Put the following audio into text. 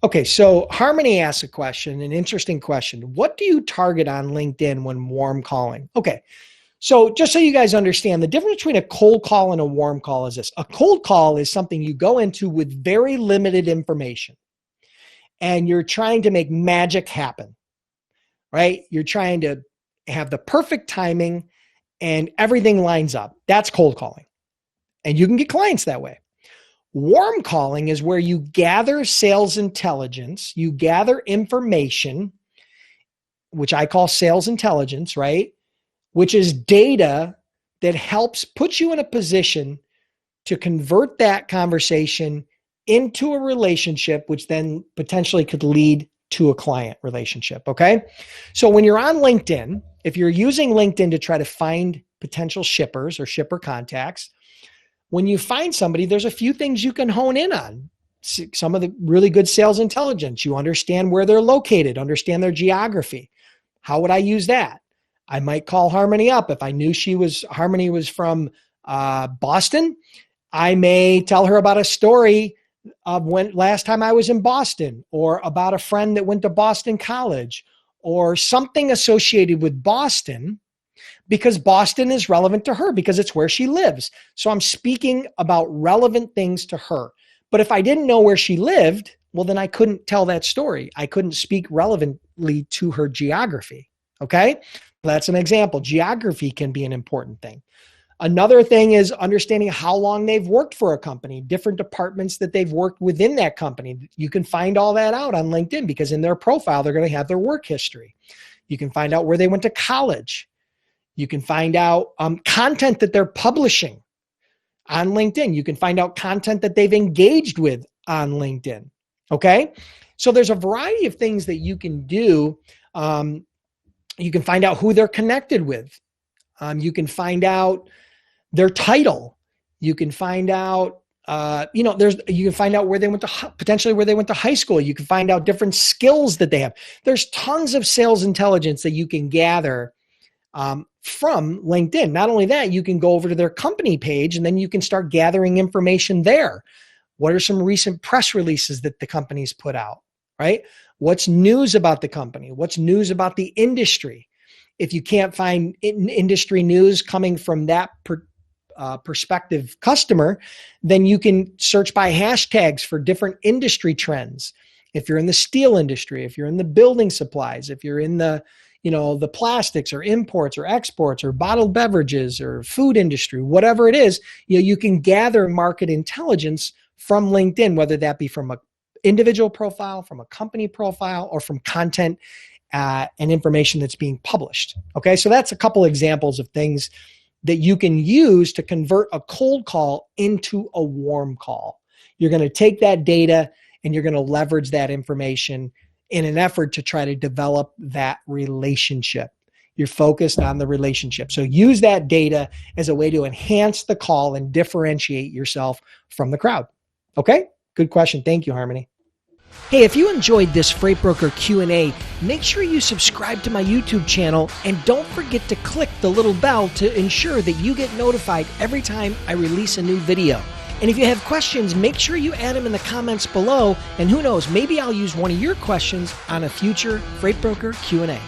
Okay, so Harmony asks a question, an interesting question. What do you target on LinkedIn when warm calling? Okay, so just so you guys understand, the difference between a cold call and a warm call is this. A cold call is something you go into with very limited information and you're trying to make magic happen, right? You're trying to have the perfect timing and everything lines up. That's cold calling. And you can get clients that way. Warm calling is where you gather sales intelligence, you gather information, which I call sales intelligence, right? Which is data that helps put you in a position to convert that conversation into a relationship, which then potentially could lead to a client relationship. Okay. So when you're on LinkedIn, if you're using LinkedIn to try to find potential shippers or shipper contacts, when you find somebody, there's a few things you can hone in on. Some of the really good sales intelligence. You understand where they're located, understand their geography. How would I use that? I might call Harmony up. If I knew Harmony was from Boston, I may tell her about a story of when last time I was in Boston, or about a friend that went to Boston College, or something associated with Boston, because Boston is relevant to her because it's where she lives. So I'm speaking about relevant things to her. But if I didn't know where she lived, well, then I couldn't tell that story. I couldn't speak relevantly to her geography. Okay. That's an example. Geography can be an important thing. Another thing is understanding how long they've worked for a company, different departments that they've worked within that company. You can find all that out on LinkedIn because in their profile, they're going to have their work history. You can find out where they went to college. You can find out content that they're publishing on LinkedIn. You can find out content that they've engaged with on LinkedIn. Okay. So there's a variety of things that you can do. You can find out who they're connected with. You can find out their title. You can find out, you can find out where they went to, potentially where they went to high school. You can find out different skills that they have. There's tons of sales intelligence that you can gather from LinkedIn. Not only that, you can go over to their company page and then you can start gathering information there. What are some recent press releases that the company's put out, right? What's news about the company? What's news about the industry? If you can't find industry news coming from that prospective customer, then you can search by hashtags for different industry trends. If you're in the steel industry, if you're in the building supplies, if you're in the plastics or imports or exports or bottled beverages or food industry, whatever it is, you can gather market intelligence from LinkedIn, whether that be from an individual profile, from a company profile, or from content and information that's being published. Okay, so that's a couple examples of things that you can use to convert a cold call into a warm call. You're going to take that data and you're going to leverage that information in an effort to try to develop that relationship. You're focused on the relationship. So use that data as a way to enhance the call and differentiate yourself from the crowd. Okay? Good question. Thank you, Harmony. Hey, if you enjoyed this Freight Broker Q&A, make sure you subscribe to my YouTube channel and don't forget to click the little bell to ensure that you get notified every time I release a new video. And if you have questions, make sure you add them in the comments below. And who knows, maybe I'll use one of your questions on a future Freight Broker Q&A.